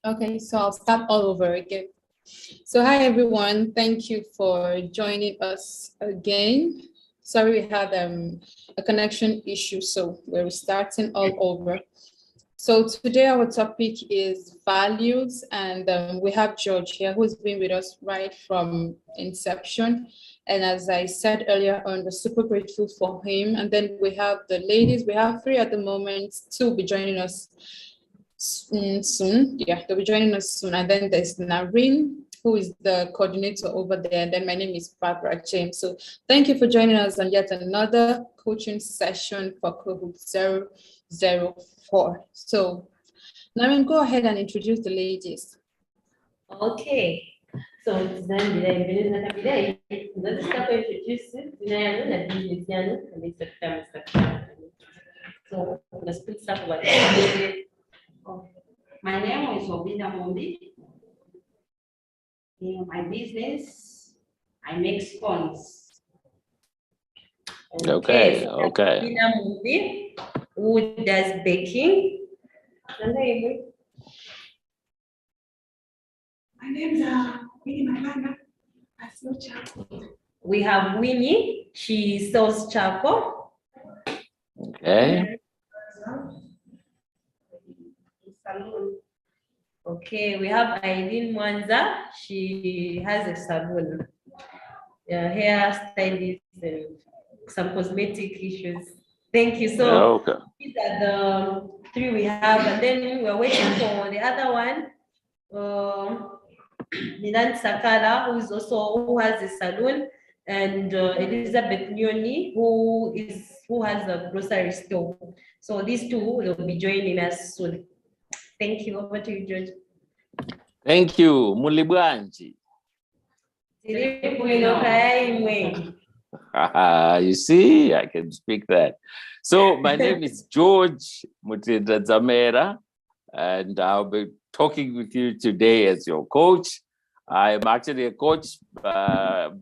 Okay, so I'll start all over again. So hi everyone, thank you for joining us again. Sorry we had a connection issue, so we're starting all over. So today our topic is values, and we have George here who's been with us right from inception. And as I said earlier on, we're super grateful for him. And then we have the ladies, we have three at the moment, two will be joining us soon. Yeah, they'll be joining us soon. And then there's Nareen, who is the coordinator over there. And then my name is Barbara James. So thank you for joining us on yet another coaching session for Cohort 004. So Nareen, go ahead and introduce the ladies. Okay. So so let's put stuff like my name is Obina Mundi. In my business, I make scones. Okay. Obina Mundi, who does baking. My name is Winnie Malanga. I sell charcoal. We have Winnie, she sells charcoal. Okay. Salon. Okay, we have Eileen Mwanza, she has a salon. Hair stylist and some cosmetic issues. Thank you. So Okay. these are the three we have, and then we're waiting for the other one. Milan Sakala, who has a salon, and Elizabeth Nyoni, who has a grocery store. So these two will be joining us soon. Thank you. Over to you, George. Thank you, Mulibwanji. You see, I can speak that. So my name is George Mutenda Zamera, and I'll be talking with you today as your coach. I'm actually a coach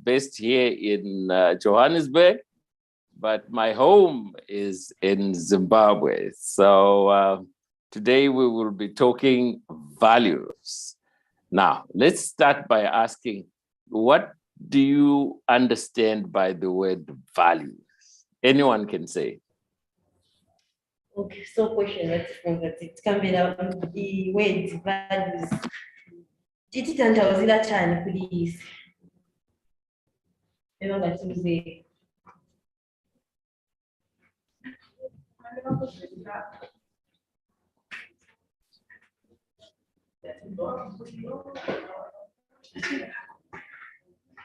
based here in Johannesburg, but my home is in Zimbabwe. So today we will be talking values. Now, let's start by asking, what do you understand by the word values? Anyone can say. Okay, so question that it can be the word values. Tititantawuzira cyane kuri iyi si. Rero ngatuze.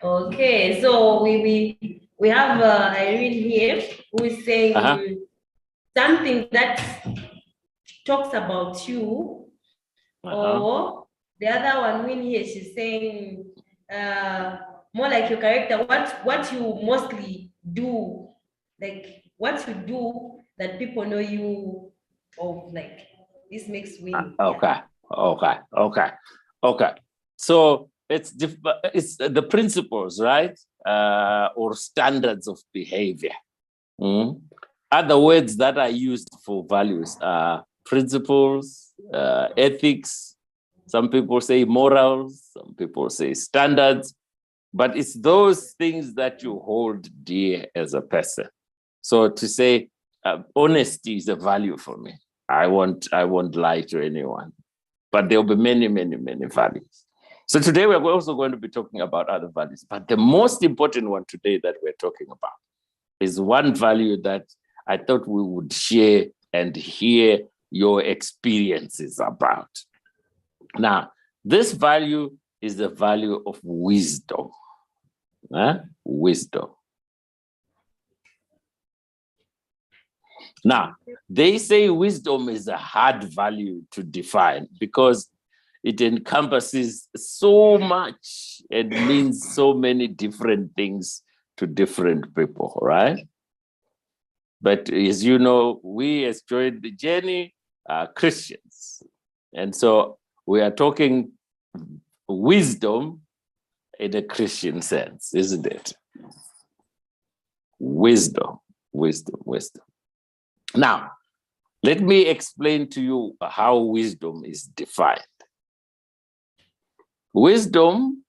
Okay, so we have Irene here who is saying something that talks about you, or the other one Win here, she's saying more like your character, what you mostly do, like what you do that people know you of, like this makes Win. Okay. So it's the principles, right? Or standards of behavior. Other words that are used for values are principles, ethics. Some people say morals, some people say standards, but it's those things that you hold dear as a person. So to say honesty is a value for me. I won't lie to anyone, but there'll be many values. So today we're also going to be talking about other values, but the most important one today that we're talking about is one value that I thought we would share and hear your experiences about. Now, this value is the value of wisdom. Wisdom. Now, they say wisdom is a hard value to define because it encompasses so much and means so many different things to different people, right? But as you know, we as Join the Journey are Christians. And so we are talking wisdom in a Christian sense, isn't it? Wisdom. Now, let me explain to you how wisdom is defined. Wisdom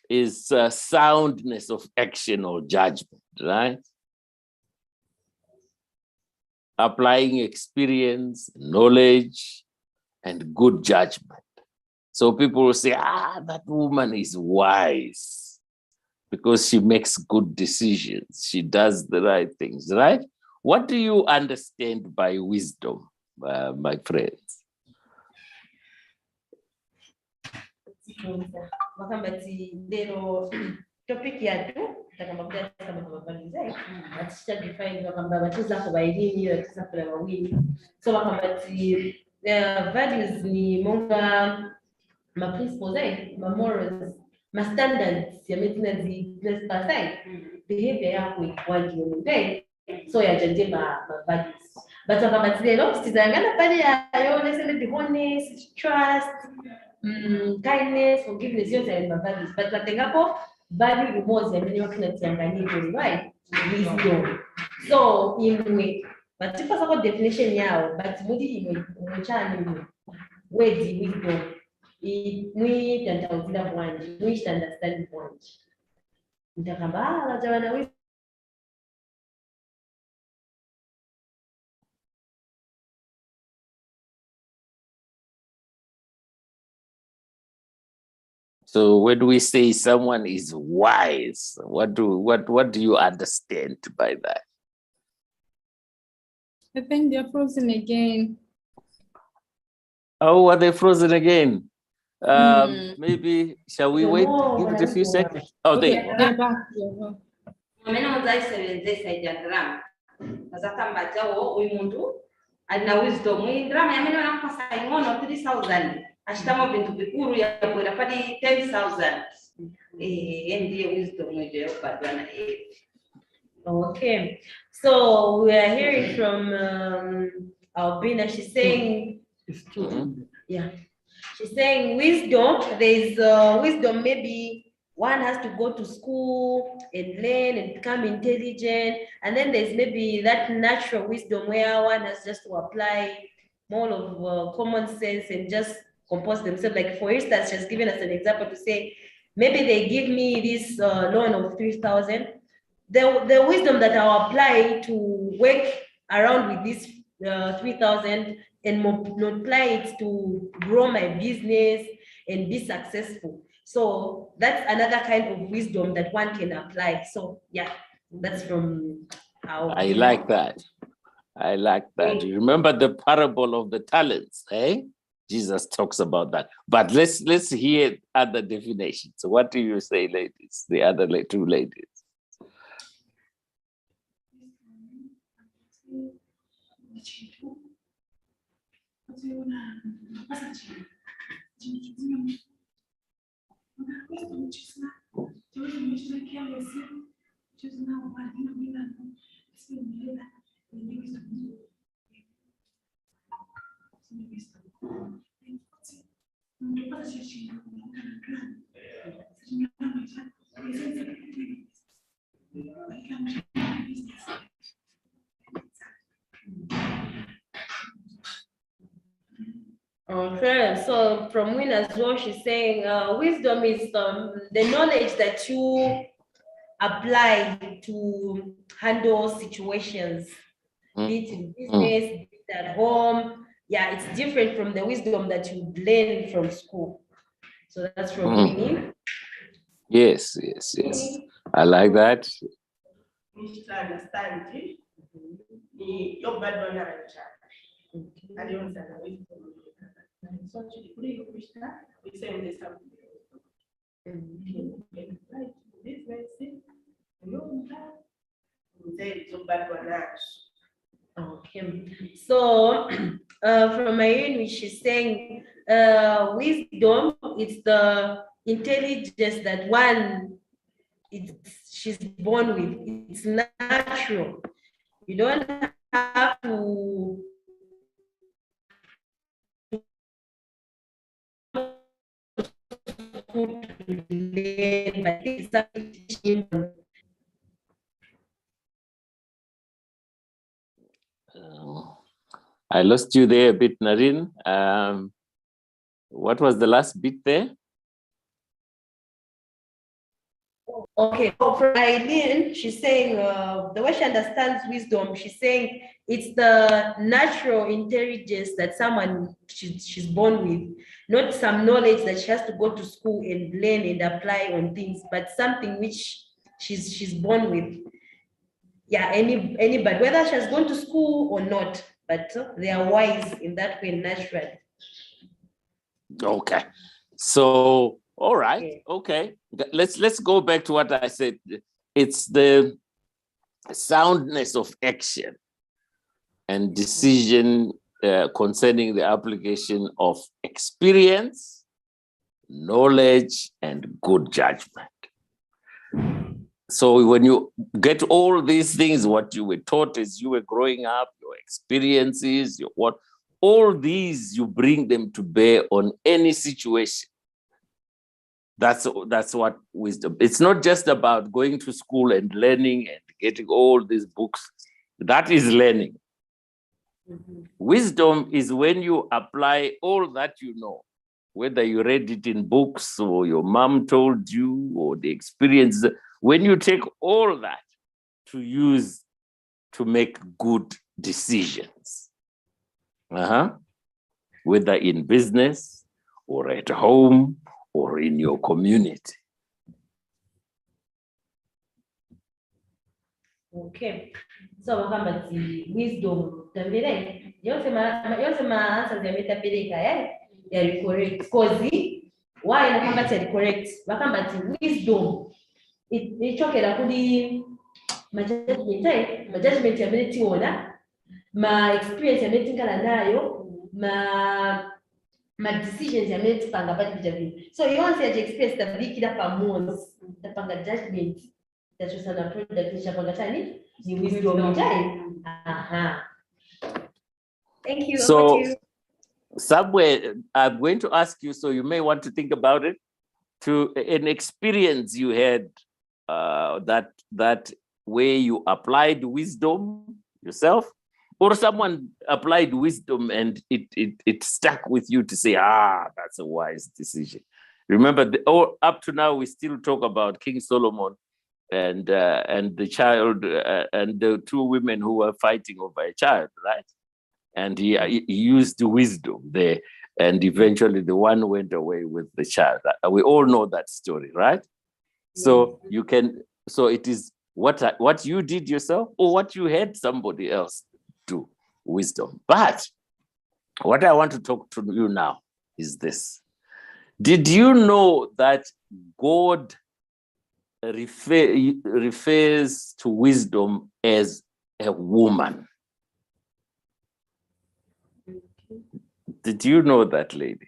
is soundness of action or judgment, right? Applying experience, knowledge, and good judgment. So people will say, that woman is wise because she makes good decisions. She does the right things, right? What do you understand by wisdom, my friends? Topic yatu takamba kama babaliza atisha define bakamba batuza ko bayini batuza kula bawini so bakamba values ni monga ma principles ma morals ma standards ya metina zi pasai behavior yako ikwaje ndio so ya janje ma values but bakamba lero sizangana pale ya yo lesele the honest trust kindness forgiveness yote ma values but batengapo value moja mimi wakina tianganyiko right wisdom so imwe but if sako definition yao but mudi imwe mchana wedi wisdom mwi tantauzila bwanje mwi understand bwanje ndakamba wajabana wisdom. So when we say someone is wise, what do you understand by that? I think they're frozen again. Oh, are they frozen again? Maybe shall we wait? Give it a few seconds. Oh, Okay, there. they're back. Alina wisdom drama yamene wanampasa ingono 3000 ashitamo bintu bikuru ya kwenda padi 10,000 ndiye wisdom ndio yopadwana. Okay, so we are hearing from Albina. She's saying yeah, she's saying wisdom, there's wisdom, maybe one has to go to school and learn and become intelligent, and then there's maybe that natural wisdom where one has just to apply more of common sense and just compose themselves. Like for instance, she's given us an example to say, maybe they give me this loan of 3,000. The wisdom that I'll apply to work around with this 3,000 and multiply it to grow my business and be successful. So that's another kind of wisdom that one can apply. So yeah, that's from our. I like that. I like that. You remember the parable of the talents, eh? Jesus talks about that. But let's hear other definitions. So what do you say, ladies? The other two ladies. Okay, so from Win as well, she's saying wisdom is the knowledge that you apply to handle situations, be it in business, be it at home. Yeah, it's different from the wisdom that you learn from school. So that's from Winnie. Yes. I like that. Okay, so from Irene, she's saying wisdom, it's the intelligence that she's born with. It's natural. You don't have to learn, but it's something. I lost you there a bit, Narine. What was the last bit there? Okay, for Eileen, she's saying the way she understands wisdom, she's saying it's the natural intelligence that someone she's born with, not some knowledge that she has to go to school and learn and apply on things, but something which she's born with. Yeah, anybody, whether she has gone to school or not, but they are wise in that way naturally. Okay. So, all right. Okay. Let's go back to what I said. It's the soundness of action and decision concerning the application of experience, knowledge, and good judgment. So when you get all these things, what you were taught as you were growing up, your experiences, all these, you bring them to bear on any situation. That's what wisdom. It's not just about going to school and learning and getting all these books. That is learning. Mm-hmm. Wisdom is when you apply all that you know, whether you read it in books or your mom told you or the experience, when you take all that to use to make good decisions, whether in business or at home or in your community. Okay. So wakamba wisdom tambile yose ma answers yametapeleka ya correct cause why nakamba ti correct wakamba ti wisdom ichokera kuli ma judgment yamene tiona ma experience yamene tinkala nayo ma decisions yamene tipanga pati vitavi. So yonse ya experience tabikira pamoja tapanga judgment tachosana product chapanga tani ni wisdom time. Thank you. So somewhere I'm going to ask you, so you may want to think about it, to an experience you had that way you applied wisdom yourself, or someone applied wisdom and it stuck with you to say, that's a wise decision. Remember, up to now, we still talk about King Solomon and the child and the two women who were fighting over a child, right? And he used wisdom there, and eventually the one went away with the child. We all know that story, right? So so it is what you did yourself or what you had somebody else do, wisdom. But what I want to talk to you now is this. Did you know that God refers to wisdom as a woman? Did you know that, ladies?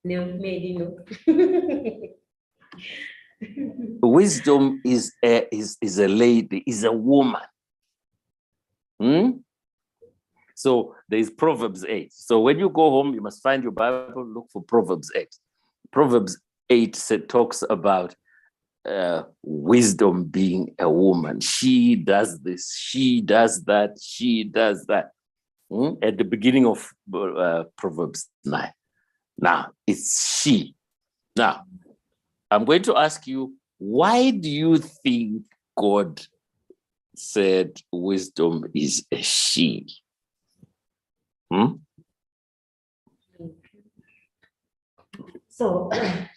No, maybe no. Wisdom is a lady, is a woman. So there is Proverbs 8. So when you go home, you must find your Bible, look for Proverbs 8. Proverbs 8 talks about wisdom being a woman. She does this, she does that, she does that. At the beginning of Proverbs 9. Now, it's she. Now, I'm going to ask you, why do you think God said wisdom is a she? So,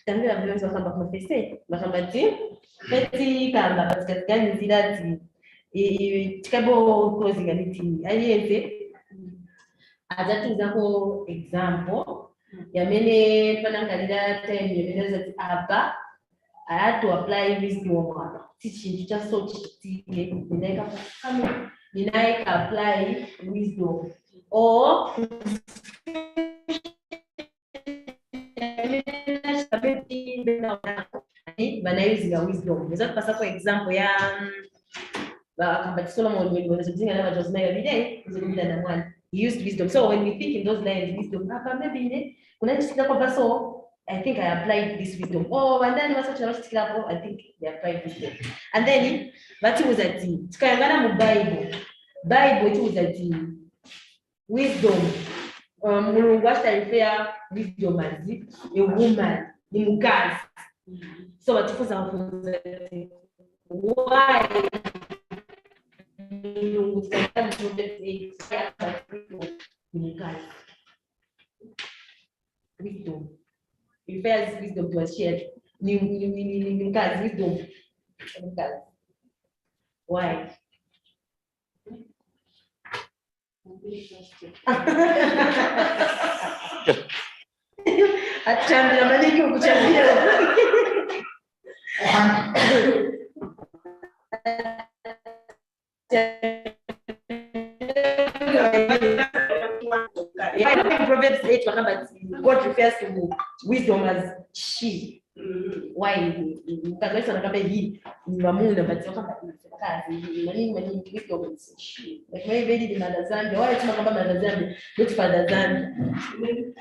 también hablamos de la profesión, la combatir, petit kamba parce que gagne zilati et tikabo closing meeting aliente azatuza ko example yamene panangalira time yamene zati apa I had to apply wisdom teaching just so chitike ninaika apply wisdom or banayuzinga wisdom. Neza kupasa kwa example ya Solomon when was doing another just every day, he used wisdom. So when we think in those lines, wisdom, maybe so I think I applied this wisdom. Oh, and then I think they applied wisdom. And then but it was at the Bible it was at the wisdom. Mulungu refer wisdom as a woman, the mukazi. So what if why wisdom refers wisdom to a shared wisdom. Why? Proverbs 8, God refers to wisdom as she. Why? Because he mamuna, but wisdom is she. Like maybe the mother Zambia. Why it's not about mother Zambia? Not father Zambia.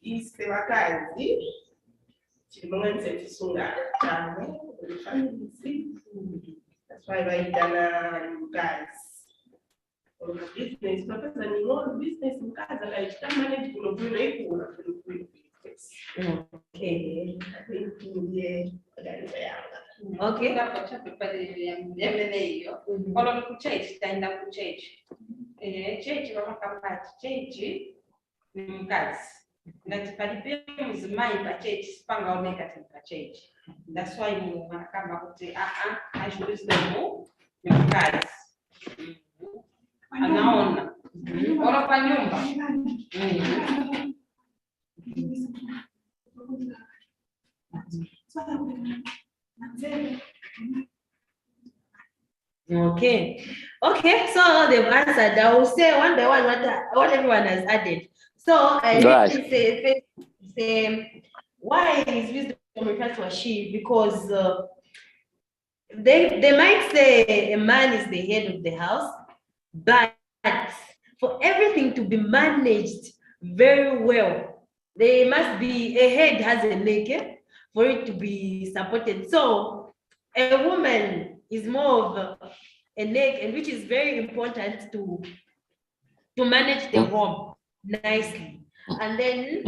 Ise wakazi chimwenze kisunga cyane that's why bayitana guys or business purpose ni more business mkaza like manage kuno Okay. Okay, faccia per io. Quello che c'è, sta in da c'è. C'è va a c'è mkazi. Ngatipalipeni mai pachechi sipanga oneka pachechi. That's why you kama kuti I should wisdom mkazi. Anaona. Ora kwa nyumba. Okay. Okay, so they've answered. I will say one by one what everyone has added. So I really say why is wisdom referred to a she? Because they might say a man is the head of the house, but for everything to be managed very well, there must be a head has a neck for it to be supported. So a woman is more of a neck, and which is very important to manage the home nicely. And then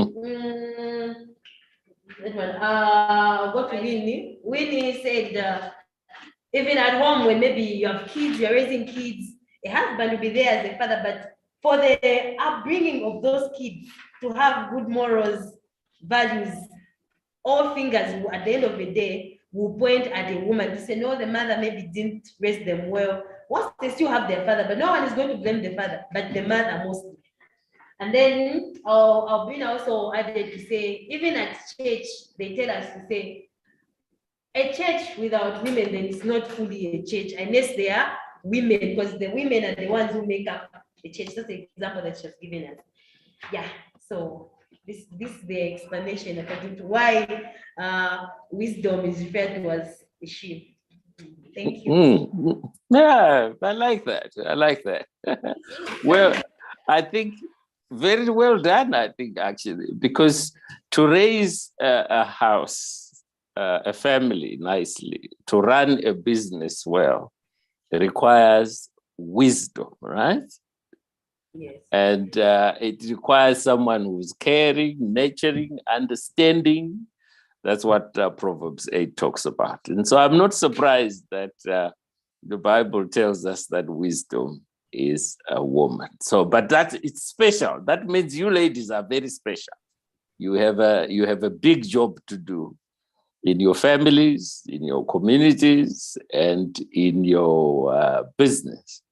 what Winnie said, even at home when maybe you have kids, you're raising kids, a husband will be there as a father, but for the upbringing of those kids to have good morals, values, all fingers at the end of the day will point at a woman to say, no, the mother maybe didn't raise them well. Once they still have their father, but no one is going to blame the father, but the mother mostly. And then I'll bring also added to say, even at church, they tell us to say, a church without women then is not fully a church, unless they are women, because the women are the ones who make up the church. That's the example that she has given us. Yeah, so this is the explanation according to why wisdom is referred to as a she. Thank you. Yeah, I like that. I like that. Well, I think very well done, I think, actually, because to raise a house, a family nicely, to run a business well, requires wisdom, right? Yes. And it requires someone who's caring, nurturing, understanding. That's what Proverbs 8 talks about. And so I'm not surprised that the Bible tells us that wisdom is a woman. So, but that it's special. That means you ladies are very special. You have a big job to do in your families, in your communities, and in your business.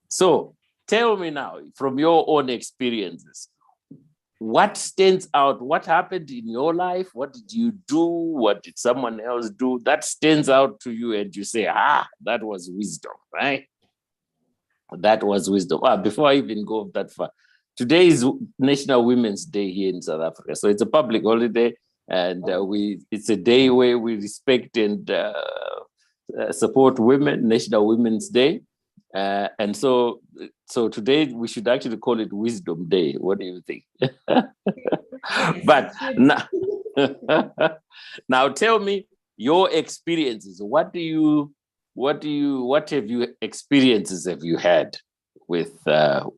So tell me now, from your own experiences, what stands out? What happened in your life? What did you do? What did someone else do? That stands out to you and you say, that was wisdom, right? That was wisdom. Before I even go that far, today is National Women's Day here in South Africa. So it's a public holiday, and it's a day where we respect and support women, National Women's Day. And so today we should actually call it Wisdom Day. What do you think? But now tell me your experiences. What experiences have you had with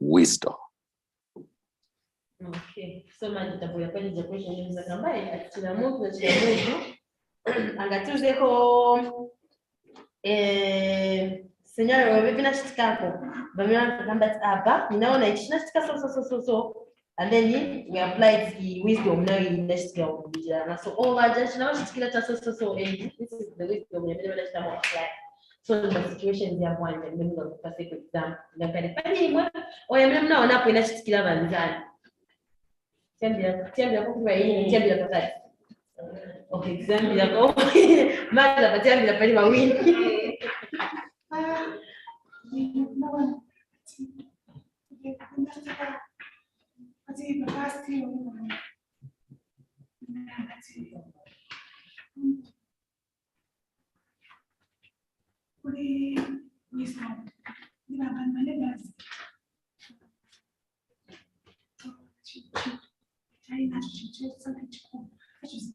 wisdom? Okay. kusoma gitabu yapali depression news akambaye atira muntu ekira mwejo angatuzeko scenario bebina chitikako bamira kugamba ati apa ninaona ichina chitika so and then we applied the wisdom now in next year so just now chitikira so and this is the wisdom we never let apply. So the situation ya mwanja ndio ngo pase kwa exam ngakale pani mwe oya mimi mnaona hapo inachitikira banzani tiambia kwa kwa hii tiambia kwa tatu okay exam ya kwa mara patiambia pali mawili Wisdom. China something to come. I just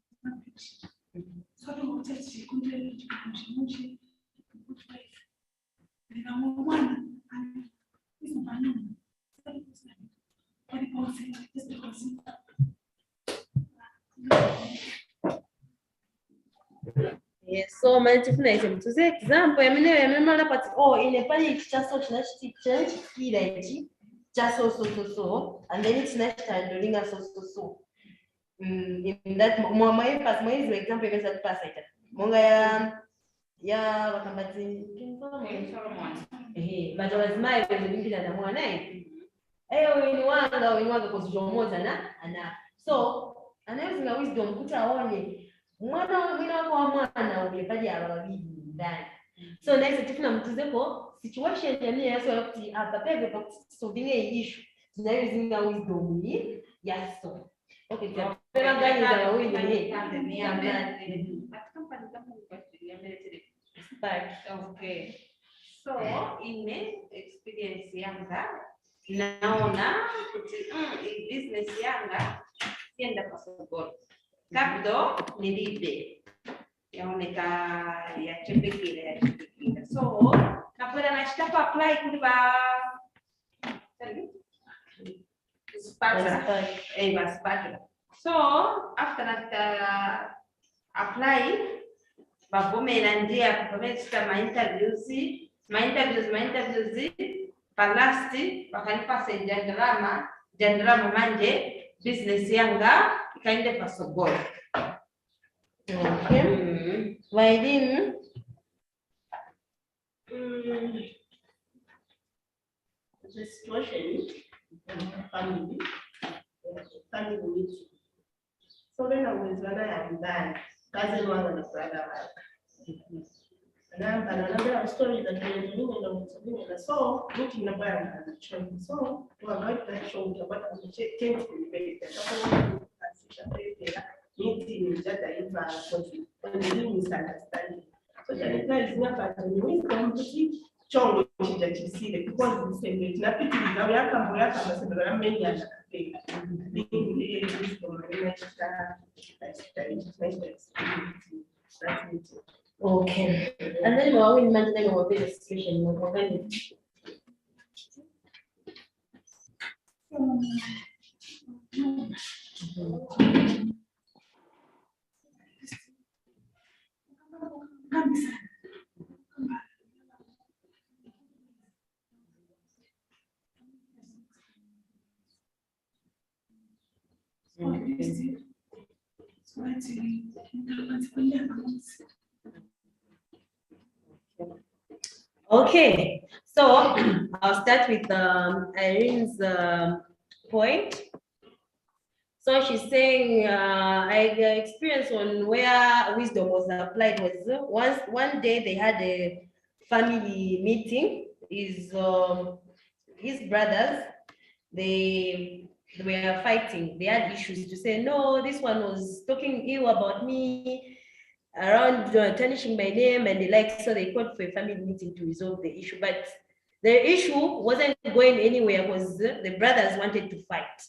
so don't tell you couldn't much good life. And I want one and this is my name. What it was just because yes, so many different items. To say example, I mean, in a pali it's just such a change, just so, and then it's next time doing a so. In that my pass my example is that pass item. Monga ya wakambati but was my visibility na mwana ni wanga kuzijomoza na so anaweza wisdom kutaone mwana wako wa mwana ungepaji ababidi ndani so next tufuna mtuzeko situation ya mimi yaso yakati apapeve pa solving a issue na using a wisdom ni yaso okay tena gani za wawili ni okay so in experience yanga naona business yanga sienda kwa sokoni capital nilipe yaoneka ya chepekile so kapela na shitapa apply kuliba spatula so after that apply bavumela ndia kupomesa ma interviews palasti wakanipa jandrama manje business yanga ikaende pasogoro. Okay. Why the situation family needs. So when I was done, cousin one and brother. And another story that we're doing and so looking about the children. So we're going to show about the change in the meeting that I when the misunderstanding. So that is not the wisdom chongo that you see because the same it's not picking now ya kambo ya kama sema many ya okay. And then we will imagine what the situation is. Okay, so I'll start with Irene's point. So she's saying, the experience on where wisdom was applied was one day they had a family meeting. His brothers, they were fighting. They had issues to say, no, this one was talking ill about me, around tarnishing my name and the like. So they called for a family meeting to resolve the issue. But the issue wasn't going anywhere because the brothers wanted to fight.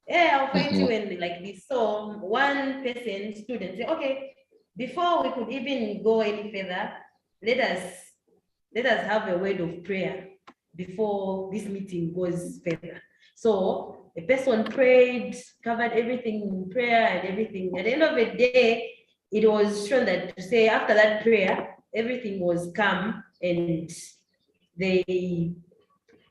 Yeah, I'll fight you and like this. So one person, student, say, okay, before we could even go any further, let us have a word of prayer before this meeting goes further. So a person prayed, covered everything in prayer and everything. At the end of the day, it was shown that to say after that prayer, everything was calm and they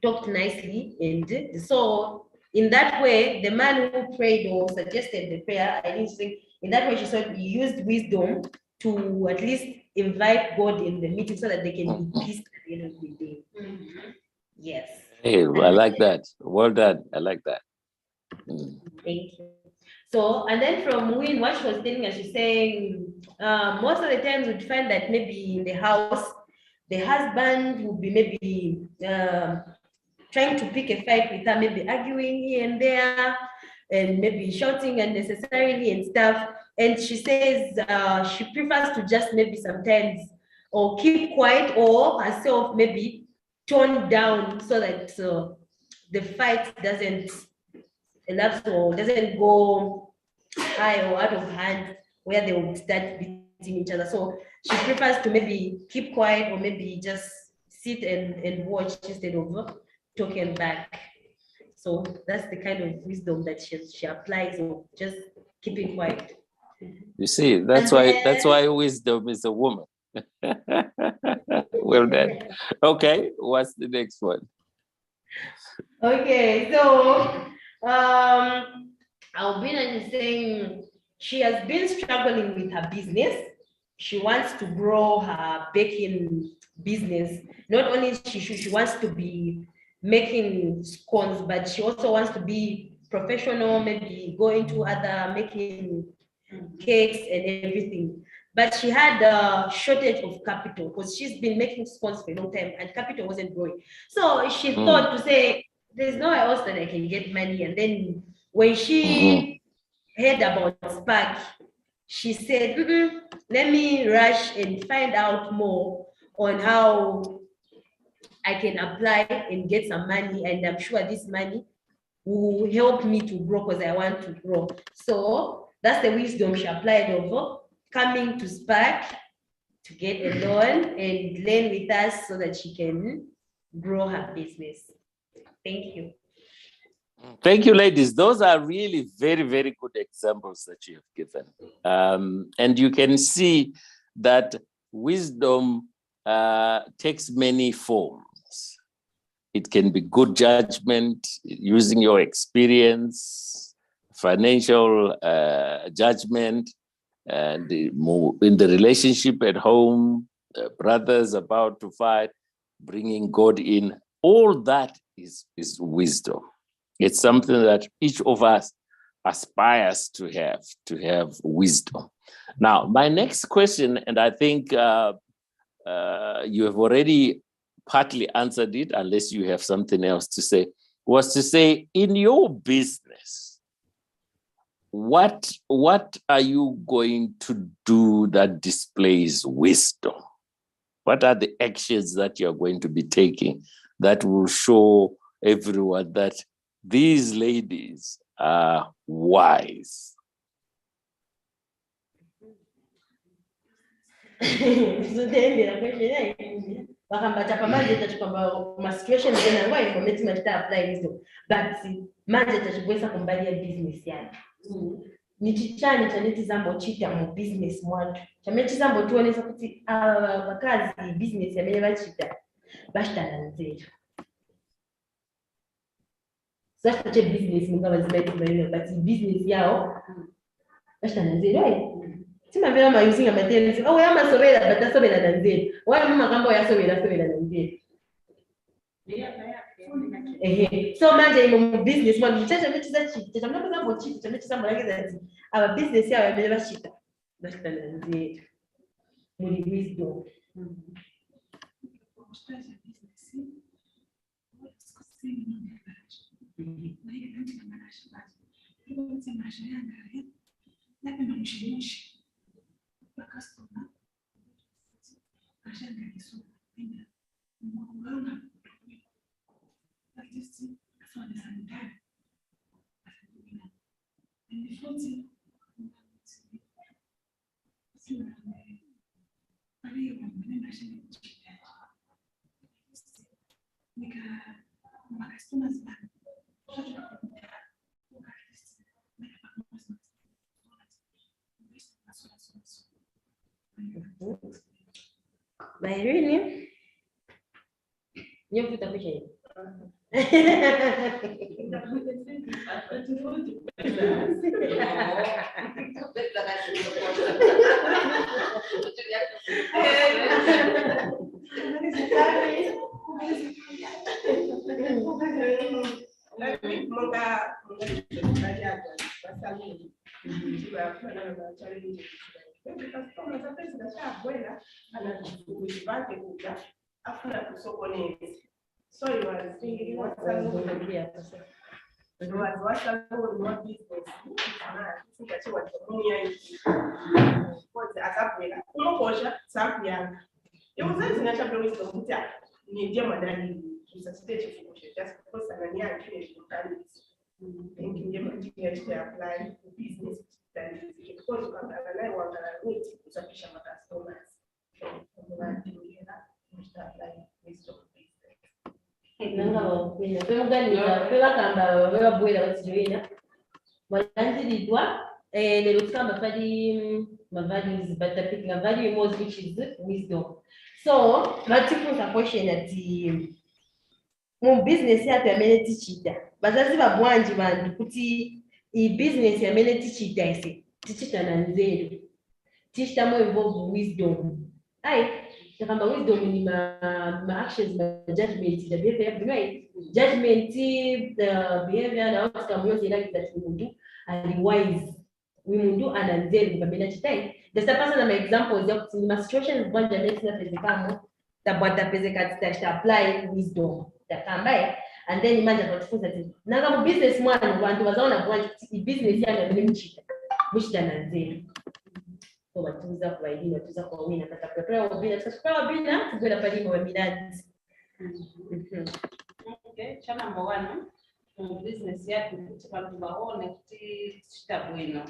talked nicely. And so in that way, the man who prayed or suggested the prayer, I didn't think in that way she said he used wisdom to at least invite God in the meeting so that they can be peace at the end of the day. Yes. Hey, I like that. Well done. I like that. Thank you. So, and then from Win, what she was telling us, she's saying most of the times we'd find that maybe in the house, the husband would be maybe trying to pick a fight with her, maybe arguing here and there, and maybe shouting unnecessarily and stuff. And she says she prefers to just maybe sometimes or keep quiet or herself maybe tone down so that the fight doesn't elapse or doesn't go high or out of hand where they will start beating each other. So she prefers to maybe keep quiet or maybe just sit and watch instead of talking back. So that's the kind of wisdom that she applies, or just keeping quiet. You see, that's why wisdom is a woman. Well done. Okay, what's the next one? Okay, so Albina is saying she has been struggling with her business. She wants to grow her baking business. Not only she wants to be making scones, but she also wants to be professional, maybe go into other making cakes and everything. But she had a shortage of capital because she's been making scones for a long time and capital wasn't growing. So she thought to say, there's nowhere else that I can get money. And then when she heard about Spark, she said, let me rush and find out more on how I can apply and get some money. And I'm sure this money will help me to grow because I want to grow. So that's the wisdom she applied over coming to Spark to get a loan and learn with us so that she can grow her business. Thank you. Thank you, ladies. Those are really very, very good examples that you have given. And you can see that wisdom takes many forms. It can be good judgment, using your experience, financial judgment, and in the relationship at home, brothers about to fight, bringing God in. All that is wisdom. It's something that each of us aspires to have wisdom. Now, my next question, and I think you have already partly answered it, unless you have something else to say, was to say, in your business, what are you going to do that displays wisdom? What are the actions that you're going to be taking that will show everyone that these ladies are wise? Wakambata pamanje tachikamba ma situation tena ngwa informate machita apply hizo but manje tachibwesa kumbalia business yani nichichani chaneti zambo chita mu business mwantu chamechi zambo tuonesa kuti abakazi business yamene bachita bashitana nzeru sasa che business mungaba zimetu balino but business yao bashitana nzeru Simavera ma using a material. Oh, I am a surveyor, but that's surveyor than this. Why am I going to surveyor than this? So, imagine business one, which is a cheat. I'm not going to cheat, to make somebody that our business here, I never cheat. That's the wisdom. Customer, ashanga iso ina mwaona like this afanya sanitary and the photo sura ali mwenye ashanga nika customers Irene, you put a question. So you are thinking what's what business? Nello scambio fa di values, but the value most which is wisdom. So, multiple question at the business yatu yamene tichita. Bazazi babwanji bantu kuti I business yamene tichita ise. Tichita na nzeru. Tichita mo involve wisdom. Yakamba wisdom ni ma actions, ma judgment, the behavior, right? Judgment, the behavior, and outcome, you like that we will do, and wise. We will do an anzeli babena chitai. There's a person examples of my situations one generation physical that what the physical that apply wisdom that come by and then imagine what for that naga business man want was on a want business yana mchita mchita na nzeli so watuza kwa idea watuza kwa wina kata prepare bila sasa bila tugenda pali kwa minadi. Okay, cha number 1 business yako abantu baone kuti chitabwino.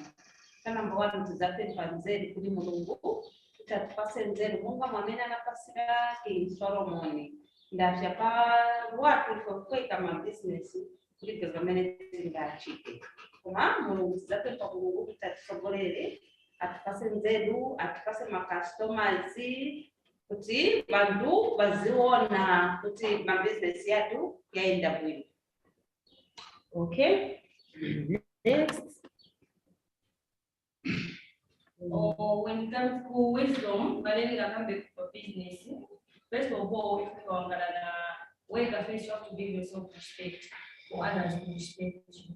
Number 1 tuzapemba nzeli kuli mulungu tutapase nzeli munga mwamena nakasira ki Solomoni ndafya pa watu kwa kama business kuli government ngachike kuma mulungu tuzapemba mulungu tutasogolele atupase nzelu atupase ma customers kuti bantu baziona kuti ma business yatu yaenda bwino. Okay, next. Or when it comes to wisdom, but then it can be for business. First of all, if you are gonna wake up, you have to give yourself respect for others to respect you.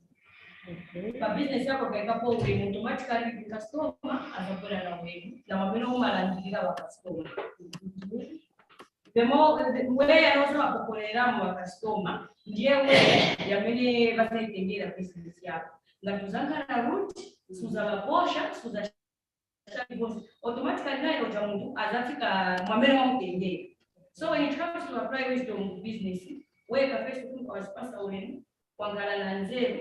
Okay. But business yako kaika po we automatically the customer azakula na wewe. Na mabeno umalandikira wa customer. The more wewe anaweza kukolera mu customer, ndiye wewe yamene basaitengira business yako. Na tuzanga na root, suza la posha, suza automatically nayo jamuntu azafika mwamere wa mtengere. So when it comes to apply wisdom business, weka first kwa spasa uleni kwangala na nzero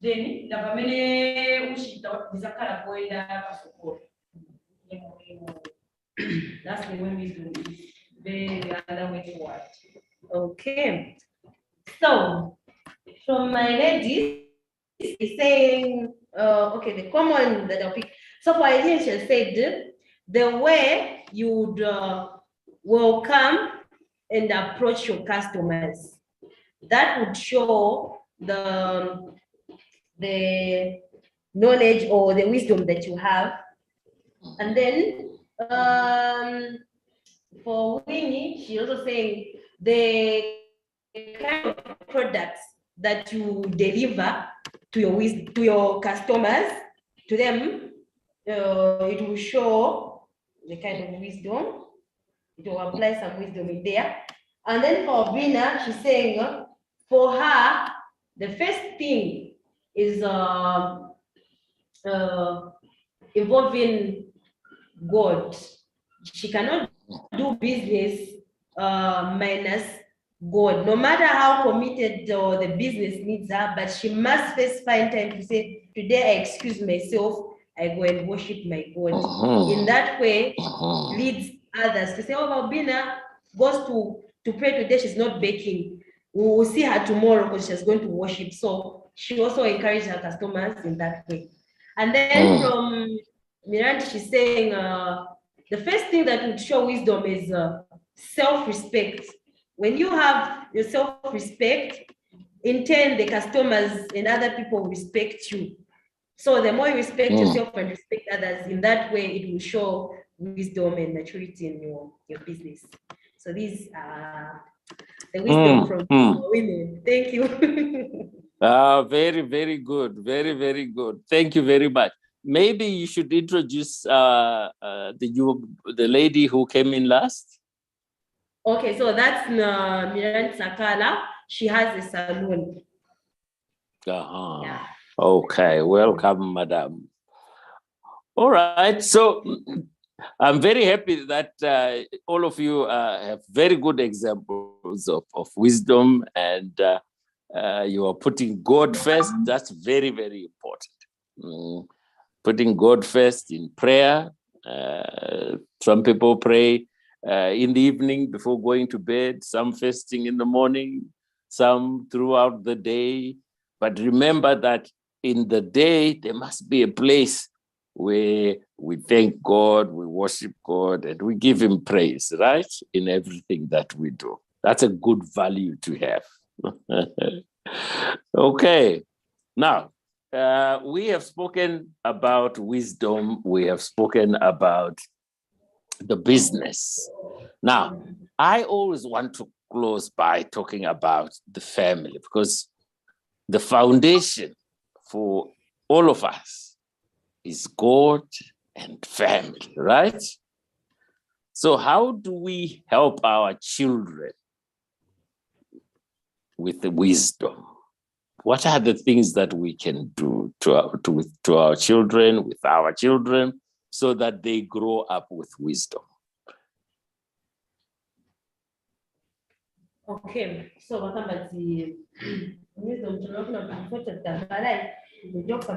then na pamene ushita bizakala kwenda pasokoro. That's the way wisdom is. The other way to work. Okay. So from my ladies is saying okay, the common that I'll pick. So for Alicia said the way you would welcome and approach your customers, that would show the knowledge or the wisdom that you have. And then for Winnie, she also saying the kind of products that you deliver to your customers, to them, it will show the kind of wisdom. It will apply some wisdom in there. And then for Brina, she's saying for her, the first thing is involving God. She cannot do business minus God, no matter how committed the business needs her, but she must first find time to say, today I excuse myself, I go and worship my God. In that way, leads others to say, oh, Balbina goes to pray today, she's not baking. We will see her tomorrow because she's going to worship. So she also encourages her customers in that way. And then from Miranda, she's saying the first thing that would show wisdom is self-respect. When you have your self-respect, in turn, the customers and other people respect you. So the more you respect yourself and respect others, in that way, it will show wisdom and maturity in your business. So these are the wisdom from women. Thank you. Very, very good. Very, very good. Thank you very much. Maybe you should introduce the lady who came in last. Okay, so that's Miranda Sakala. She has a salon. Yeah. Okay, welcome, madam. All right, so I'm very happy that all of you have very good examples of wisdom, and you are putting God first. That's very, very important. Putting God first in prayer. Some people pray in the evening before going to bed, some first thing in the morning, some throughout the day. But remember that in the day, there must be a place where we thank God, we worship God, and we give him praise, right? In everything that we do. That's a good value to have. Okay, now, we have spoken about wisdom. We have spoken about the business. Now, I always want to close by talking about the family, because the foundation for all of us is God and family, right? So how do we help our children with the wisdom? What are the things that we can do to our children, with our children, so that they grow up with wisdom? Okay, so the wisdom we talk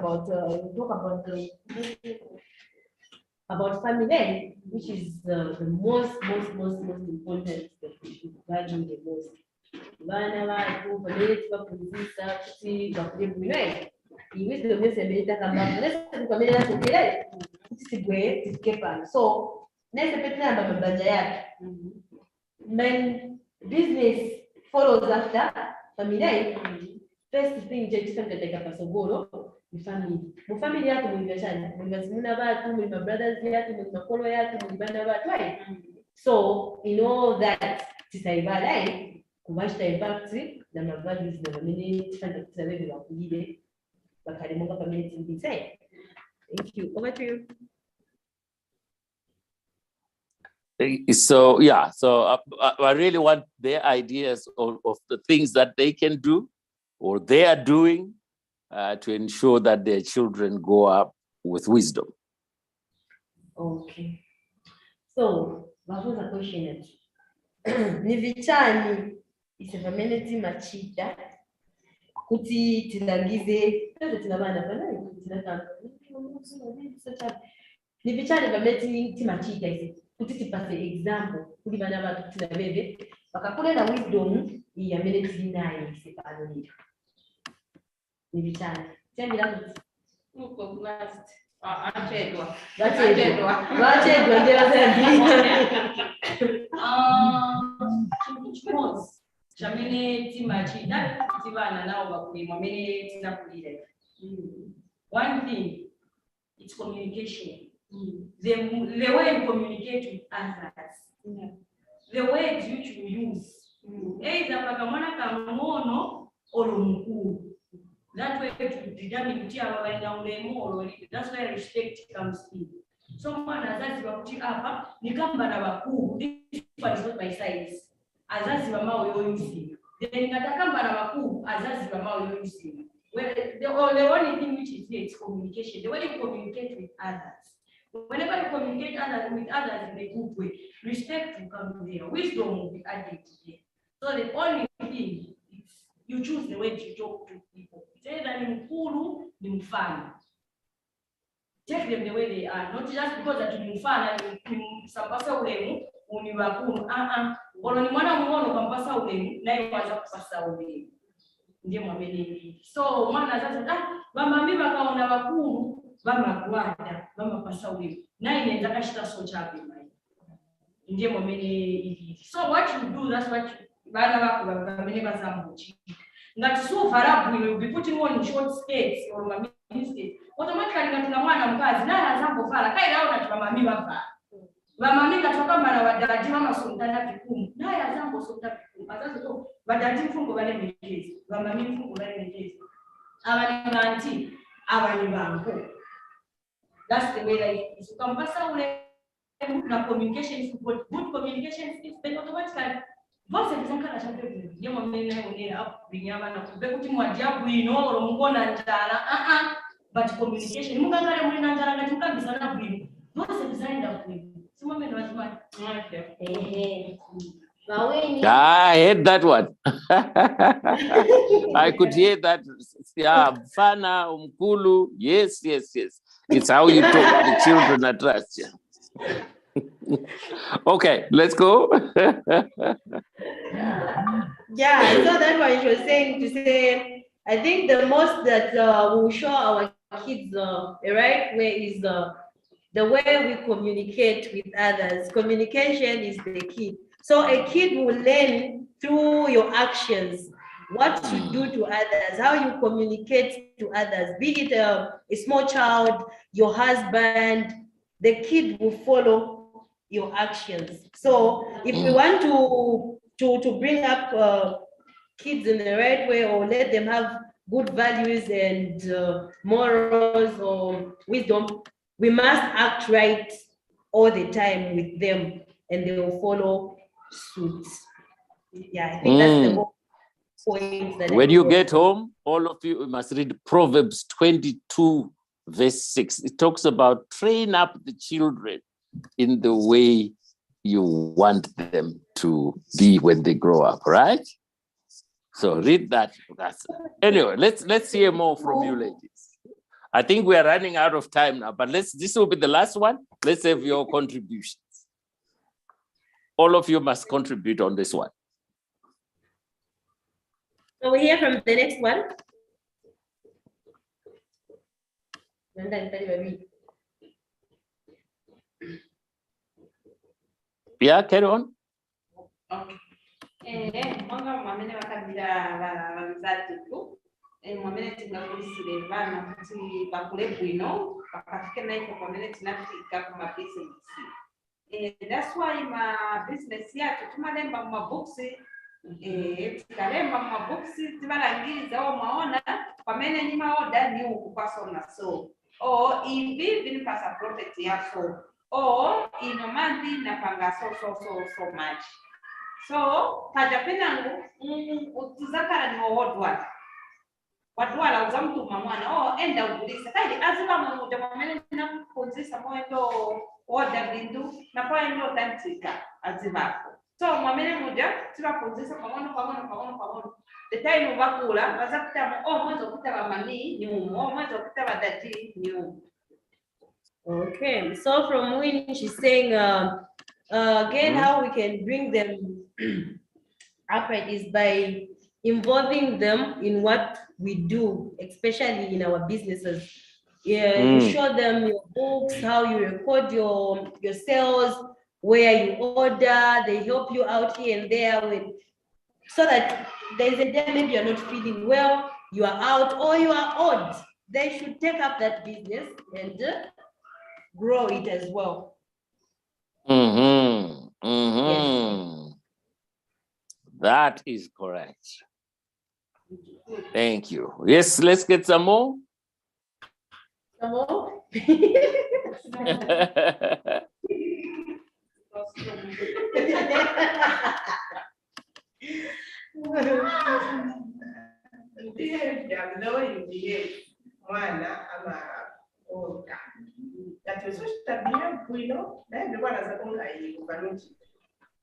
about family, which is the most important that we should value the most. So when business follows after family, first thing the family. Mu family yako mwibashana, mwibazimuna batu, mwima brothers yako, mwima kolo yako, mwibana batu, right? So, in all that, tisaibalai, kumashita impact, na ma values na many different things that we need, bakarimunga community inside. Thank you. Over to you. So, yeah, so I really want their ideas of the things that they can do or they are doing to ensure that their children grow up with wisdom. Okay. So, what was the question? Nivichani is a community machita. Kuti tilagize, Nivichani community machita is kuti tipase example. Kuti bana batu tilabebe. Bakakule na wisdom ya community naye sepano. Nivichani. Tell that. Uko blast. One thing, it's communication. The way you communicate with others, the words which you use, either pakamona kamono or mkuu. That way to determine that's where respect comes in. Someone azazi wakuti hapa ni kamba na wakuu, this one is not my size. Azazi wa mao yoyusi. Then katakamba na wakuu, azazi wa mao yoyusi. Well, the only thing which is here is communication. The way you communicate with others. Whenever you communicate with others in a good way, respect will come there. Wisdom will be added there. So the only thing is you choose the way to talk to people. Either ni mkulu ni mfano. Take them the way they are, not just because that ni mfano ni sampasa ulemu uniwakunu. Walo ni mwana muono kampasa ulemu na iwaza kupasa ulemu. Ndiye mwameni. So mwana sasa mama mimi bakaona wakulu vamagwada vamapasauyo nainenza kachita so chave mai ndiye momene so what you do, that's what vana vako vamene vazamuchi ngati suvhara bwino, you'll be putting on short skirts or mini skirts, automatically ngati na mwana mkazi naye azambovhara kairaona kuti vamami vavhara vamami ngati vakambana vadhadhi vamasongana vikumu naye azambosonga vikumu azazoto vadhadhi mfungo vanemekezi vamami mfungo vanemekezi ava ni vanti ava ni vangu. That's the way that it is. Ukampasa ule na communication is good communication is then automatically vose bizakala champe nyama mena onera up binyama na kube kuti mwajabu ino ro mungona njala but communication mungangale muri na njala ngati mukambisana bwino vose bizaenda bwino sima mena wazima I heard that one. I could hear that. Yeah, Fana, Umkulu. Yes. It's how you talk to the children at trust. Yeah. Okay, let's go. Yeah, I saw that what you were saying to say, I think the most that will show our kids the right way is the way we communicate with others. Communication is the key. So a kid will learn through your actions, what you do to others, how you communicate to others, be it a small child, your husband, the kid will follow your actions. So if we want to bring up kids in the right way or let them have good values and morals or wisdom, we must act right all the time with them and they will follow suit. Yeah, I think that's the whole point. That when you get home, all of you must read Proverbs 22, verse 6. It talks about train up the children in the way you want them to be when they grow up, right? So read that. Anyway, let's hear more from you ladies. I think we are running out of time now, but this will be the last one. Let's have your contributions. All of you must contribute on this one. So we hear from the next one. Yeah, carry on. Okay. Mwanga mwamene wakabira vamzatiku mwamene tingakulisire vana kuti bakule bwino bakafike naiko pamene tinafika kuma business. That's why my business yatu tumalemba mu books tikalemba mu books tibalangiza o maona pamene ni maoda ni ukupasona so o ivi vinipasa profit yaso o inomandi napanga so much. So tajapenangu utuzakara ni wadwala uzamtuma mwana enda ugulisa kaidi aziba mmoja pamene nakukonzisa mwendo oda bindu na paendo tantika azibako so mwamene moja tibakonzisa pamono the time bakula bazakutama mwezo kutaba mami ni mwezo kutaba dadi ni. Okay, so from Winnie, she's saying again how we can bring them upright is by involving them in what we do, especially in our businesses. Yeah, you show them your books, how you record your sales, where you order, they help you out here and there so that there's a day maybe you're not feeling well, you are out or you are odd. They should take up that business and grow it as well. Yes. That is correct. Thank you. Yes, let's get some more. Some more? That was such bueno, then one as a own I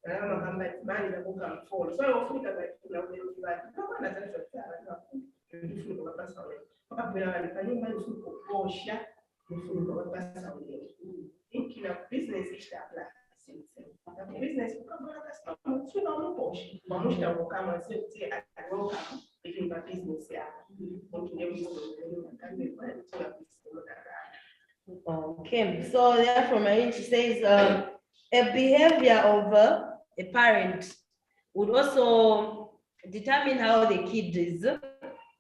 don't know man in book and fall. So I think that no one has thinking of business is that business will come and say I welcome if my business Okay, so therefore, Marine, she says a behavior of a parent would also determine how the kid is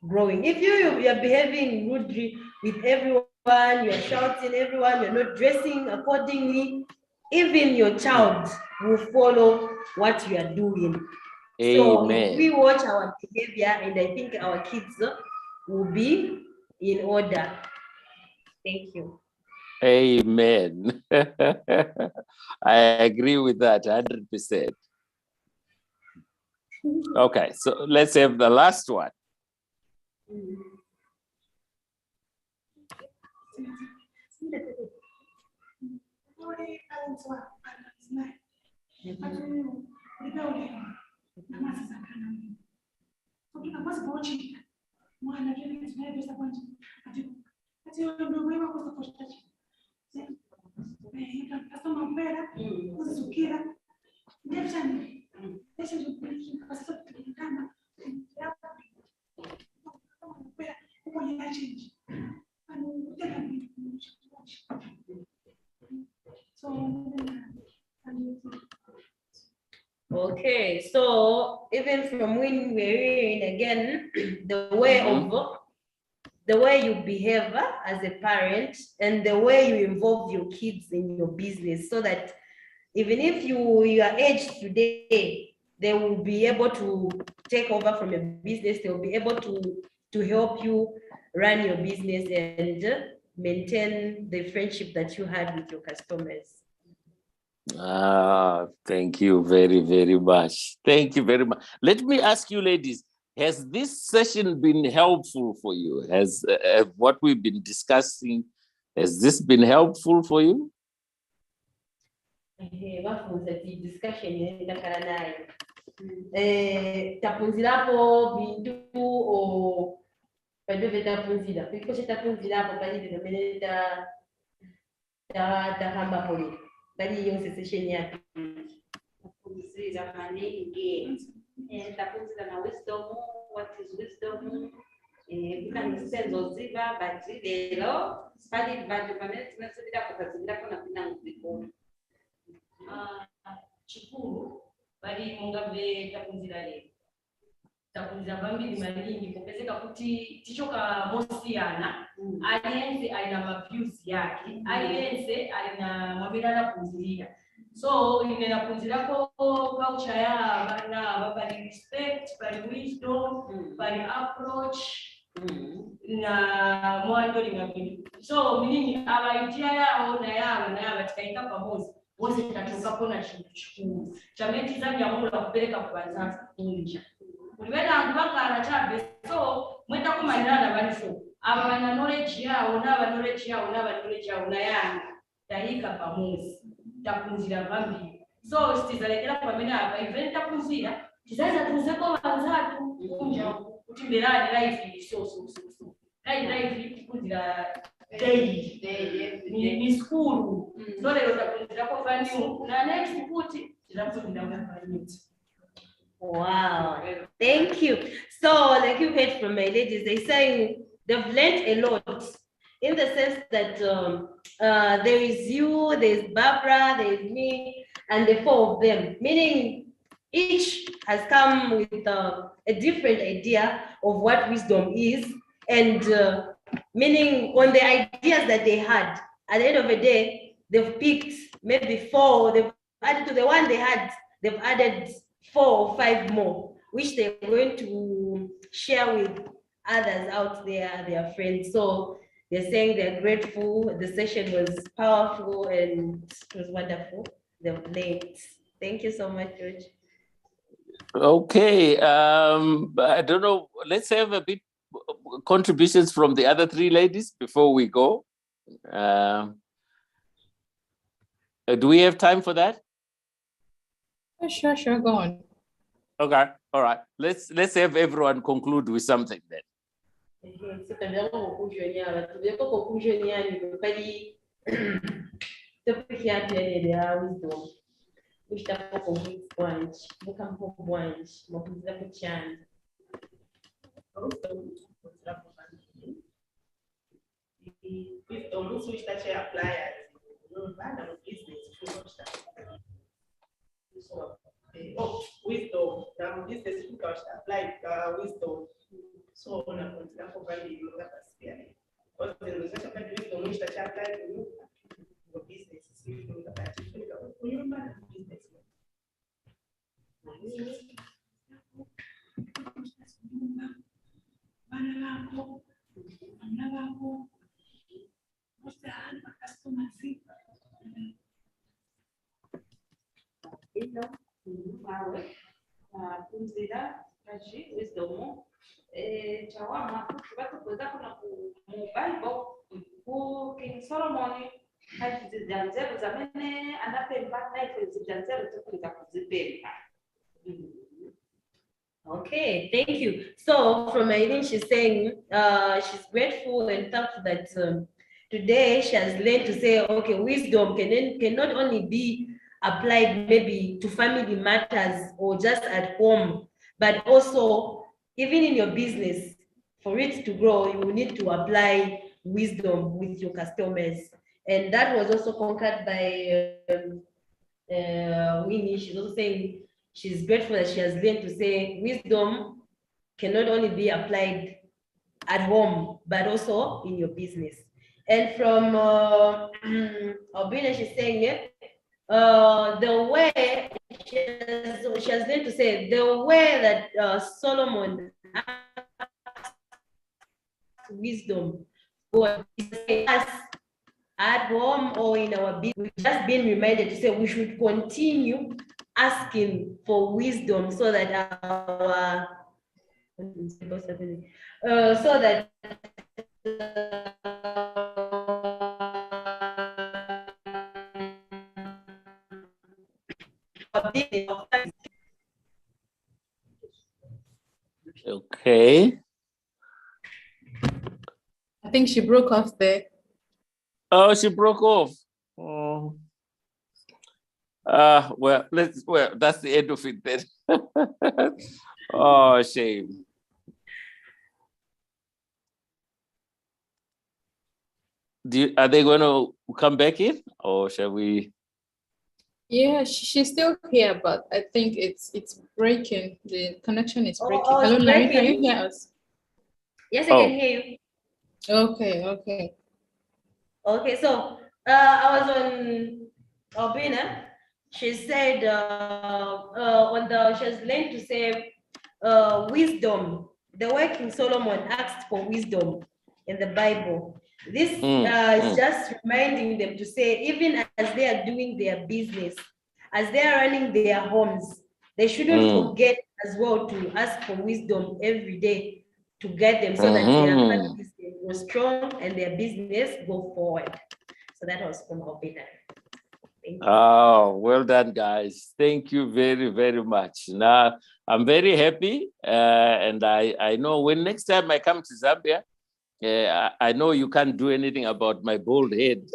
growing. If you're behaving rudely with everyone, you're shouting everyone, you're not dressing accordingly, even your child will follow what you are doing. So if we watch our behavior, and I think our kids will be in order. Thank you. Amen. I agree with that 100%. Okay, so let's have the last one. Okay, so even from when we're hearing again, the way you behave as a parent and the way you involve your kids in your business, so that even if you are aged today, they will be able to take over from your business. They will be able to help you run your business and maintain the friendship that you had with your customers. Thank you very, very much. Thank you very much. Let me ask you, ladies, has this session been helpful for you? Has what we've been discussing, has this been helpful for you? Discussion tapunzirapo bintu o padove tapunzira piko tapunzirapo pali pamene tahamba poli pali yonse session yake tapunzira maningi tapunzira na wisdom. What is wisdom? Kukanisisenzoziva but lero pali vantu pamene tinasubira kutazibira kuna pina muzikoni chikuru bali mungambe tapunzira lero tapunzira bambiri maningi kupezeka kuti tichoka mosiyana aliyense alina maviews yake aliyense alina mwabirana punzirira so ine napunzirako culture ya bana bali respect bali wisdom bali approach na mwando lingapi so meaning aba idea yao na yaba tikaika pamoja wose tatoka na chintu chikuru chameti zangu ya Mungu kupeleka kwa wazazi kunja uliweza angubaka chabe so mwenda kumanana balifu aba bana knowledge yao na knowledge yao na yanga taika pamoja tapunzira bambi so stizalekera pamene apa event tapunzira tizaza tunzeko wanzatu kunja kutimberani life so life kunja daily ni school so lero tapunzira kwa fani na next kuti tizapunzira kwa fani. Wow, thank you. So, like you heard from my ladies, they saying they've learned a lot in the sense that there is you, there's Barbara, there's me, and the four of them, meaning each has come with a different idea of what wisdom is, and meaning on the ideas that they had, at the end of the day, they've picked maybe four, they've added to the one they had, they've added 4 or 5 more, which they're going to share with others out there, their friends. So they're saying they're grateful. The session was powerful and it was wonderful. They've learned. Thank you so much, George. Okay, I don't know. Let's have a bit contributions from the other 3 ladies before we go. Do we have time for that? Sure, go on. Okay, all right. Let's have everyone conclude with something then. wisdom switch that you apply as business. So, wisdom. Now business you can apply wisdom. So on a consider for value you look at sphere. Because the wisdom which that you apply to your business is you look at business. Kunzira kaji wisdom chawama batukoza kuna mu Bible ku King Solomon kaji zanzeru zamene anapemba naye zanzeru tukuza kuzipemba. Okay, thank you. So from Aileen, she's saying she's grateful and thankful that today she has learned to say, okay, wisdom can not only be applied maybe to family matters or just at home, but also even in your business. For it to grow, you will need to apply wisdom with your customers. And that was also conquered by Winnie. She's also saying she's grateful that she has learned to say wisdom can not only be applied at home, but also in your business. And from Albina, she's saying the way she has learned to say the way that Solomon asked wisdom was us at home or in our business. We've just been reminded to say we should continue asking for wisdom so that our Okay. I think she broke off there. Oh, she broke off. Oh. Well, that's the end of it then. Oh, shame. Are they going to come back in, or shall we? Yeah, she's still here, but I think it's breaking. The connection is breaking. Oh, Hello, it's Larry, can breaking. you hear us? Yes, I can hear you. Okay. Okay, so I was on Albina. She said she has learned to say wisdom. The way King Solomon asked for wisdom in the Bible. This is just reminding them to say, even as they are doing their business, as they are running their homes, they shouldn't forget as well to ask for wisdom every day to guide them so that their families go strong and their business go forward. So that was from Albina. Oh, well done, guys. Thank you very, very much. Now, I'm very happy. And I know when next time I come to Zambia, I know you can't do anything about my bald head.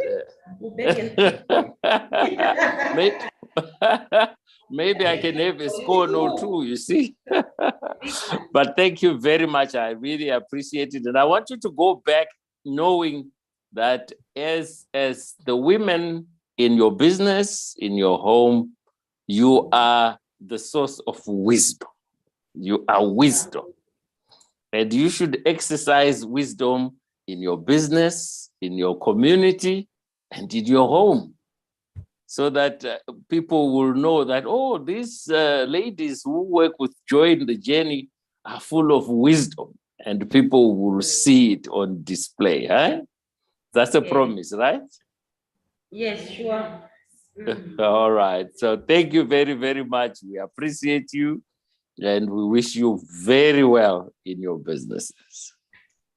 Maybe I can have a scone or two, you see. But thank you very much. I really appreciate it. And I want you to go back knowing that as the women in your business, in your home, you are the source of wisdom. You are wisdom. And you should exercise wisdom in your business, in your community, and in your home, so that people will know that, oh, these ladies who work with Joy in the Journey are full of wisdom, and people will see it on display. Eh? That's a promise, right? Yes, sure. All right. So thank you very, very much. We appreciate you, and we wish you very well in your businesses.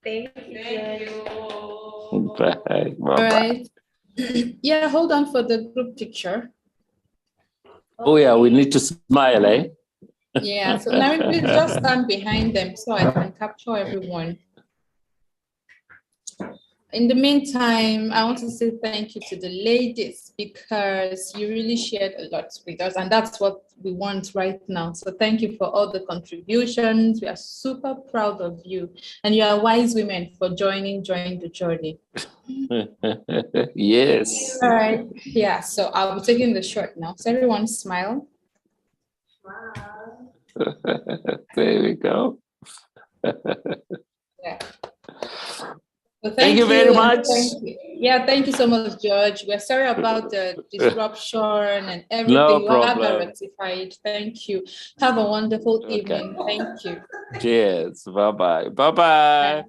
Thank you. Bye. Bye. All right. Yeah, hold on for the group picture. Oh yeah, we need to smile, eh? Yeah, so now please just stand behind them so I can capture everyone. In the meantime, I want to say thank you to the ladies because you really shared a lot with us, and that's what we want right now. So thank you for all the contributions. We are super proud of you, and you are wise women for joining the journey. Yes. All right. Yeah. So I'll be taking the shot now. So everyone smile. Wow. There we go. Yeah. So Thank you very much. Thank you. Yeah, thank you so much, George. We're sorry about the disruption and everything. No We'll have that problem. rectified. Thank you. Have a wonderful Okay. evening. Thank you. Cheers. Bye-bye. Bye-bye.